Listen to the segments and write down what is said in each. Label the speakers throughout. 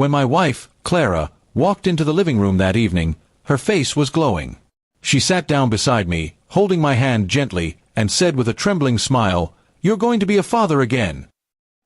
Speaker 1: When my wife, Clara, walked into the living room that evening, her face was glowing. She sat down beside me, holding my hand gently, and said with a trembling smile, "You're going to be a father again."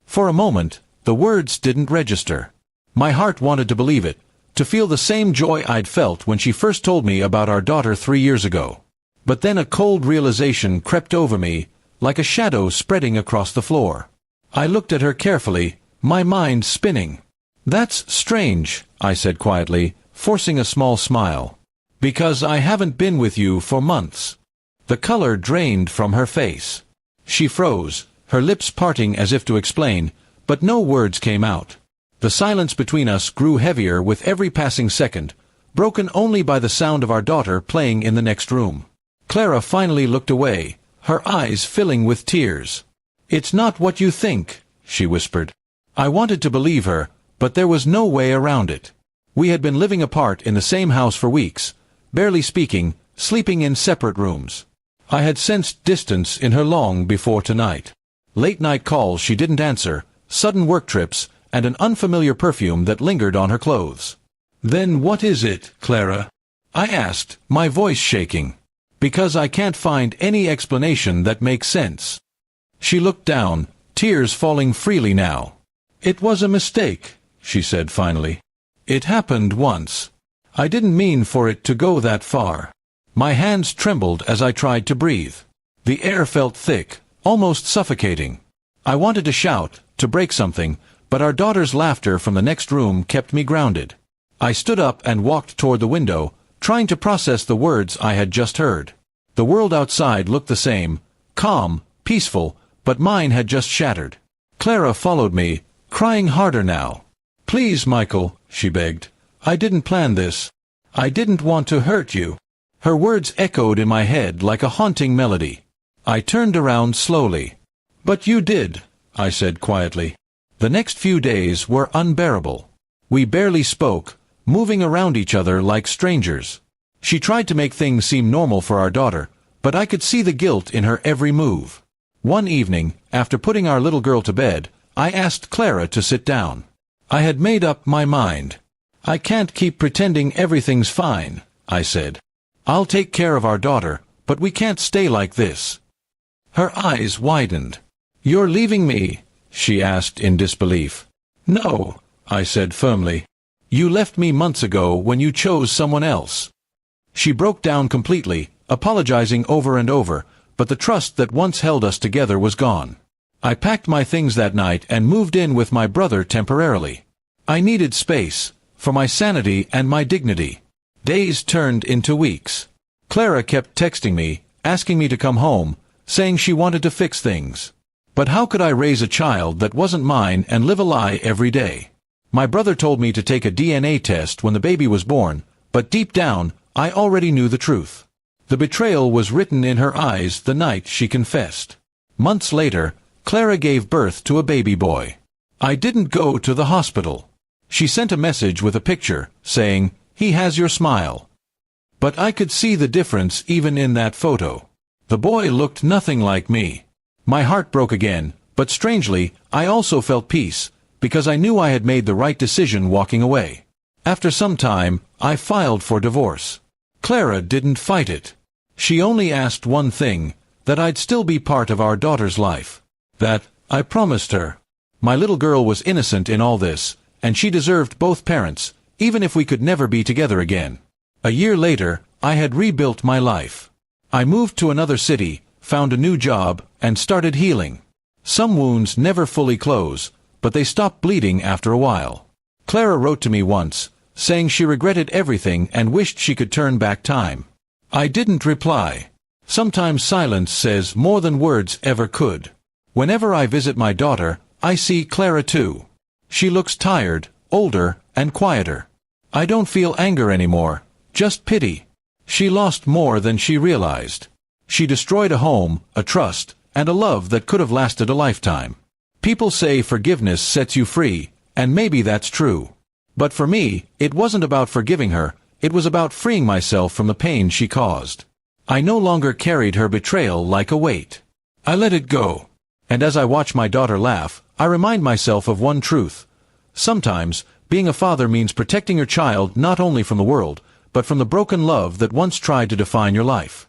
Speaker 1: For a moment, the words didn't register. My heart wanted to believe it, to feel the same joy I'd felt when she first told me about our daughter 3 years ago. But then a cold realization crept over me, like a shadow spreading across the floor. I looked at her carefully, my mind spinning. "That's strange," I said quietly, forcing a small smile. "Because I haven't been with you for months." The color drained from her face. She froze, her lips parting as if to explain, but no words came out. The silence between us grew heavier with every passing second, broken only by the sound of our daughter playing in the next room. Clara finally looked away, her eyes filling with tears. "It's not what you think," she whispered. I wanted to believe her, but there was no way around it. We had been living apart in the same house for weeks, barely speaking, sleeping in separate rooms. I had sensed distance in her long before tonight. Late-night calls she didn't answer, sudden work trips, and an unfamiliar perfume that lingered on her clothes. "Then what is it, Clara?" I asked, my voice shaking. "Because I can't find any explanation that makes sense." She looked down, tears falling freely now. "It was a mistake," she said finally. "It happened once. I didn't mean for it to go that far." My hands trembled as I tried to breathe. The air felt thick, almost suffocating. I wanted to shout, to break something, but our daughter's laughter from the next room kept me grounded. I stood up and walked toward the window, trying to process the words I had just heard. The world outside looked the same, calm, peaceful, but mine had just shattered. Clara followed me, crying harder now. "Please, Michael," she begged. "I didn't plan this. I didn't want to hurt you." Her words echoed in my head like a haunting melody. I turned around slowly. "But you did," I said quietly. The next few days were unbearable. We barely spoke, moving around each other like strangers. She tried to make things seem normal for our daughter, but I could see the guilt in her every move. One evening, after putting our little girl to bed, I asked Clara to sit down. I had made up my mind. "I can't keep pretending everything's fine," I said. "I'll take care of our daughter, but we can't stay like this." Her eyes widened. "You're leaving me?" she asked in disbelief. "No," I said firmly. "You left me months ago when you chose someone else." She broke down completely, apologizing over and over, but the trust that once held us together was gone. I packed my things that night and moved in with my brother temporarily. I needed space, for my sanity and my dignity. Days turned into weeks. Clara kept texting me, asking me to come home, saying she wanted to fix things. But how could I raise a child that wasn't mine and live a lie every day? My brother told me to take a DNA test when the baby was born, but deep down, I already knew the truth. The betrayal was written in her eyes the night she confessed. Months later, Clara gave birth to a baby boy. I didn't go to the hospital. She sent a message with a picture, saying, "He has your smile." But I could see the difference even in that photo. The boy looked nothing like me. My heart broke again, but strangely, I also felt peace, because I knew I had made the right decision walking away. After some time, I filed for divorce. Clara didn't fight it. She only asked one thing, that I'd still be part of our daughter's life. That, I promised her. My little girl was innocent in all this, and she deserved both parents, even if we could never be together again. A year later, I had rebuilt my life. I moved to another city, found a new job, and started healing. Some wounds never fully close, but they stop bleeding after a while. Clara wrote to me once, saying she regretted everything and wished she could turn back time. I didn't reply. Sometimes silence says more than words ever could. Whenever I visit my daughter, I see Clara too. She looks tired, older, and quieter. I don't feel anger anymore, just pity. She lost more than she realized. She destroyed a home, a trust, and a love that could have lasted a lifetime. People say forgiveness sets you free, and maybe that's true. But for me, it wasn't about forgiving her, it was about freeing myself from the pain she caused. I no longer carried her betrayal like a weight. I let it go. And as I watch my daughter laugh, I remind myself of one truth. Sometimes, Being a father means protecting your child not only from the world, but from the broken love that once tried to define your life.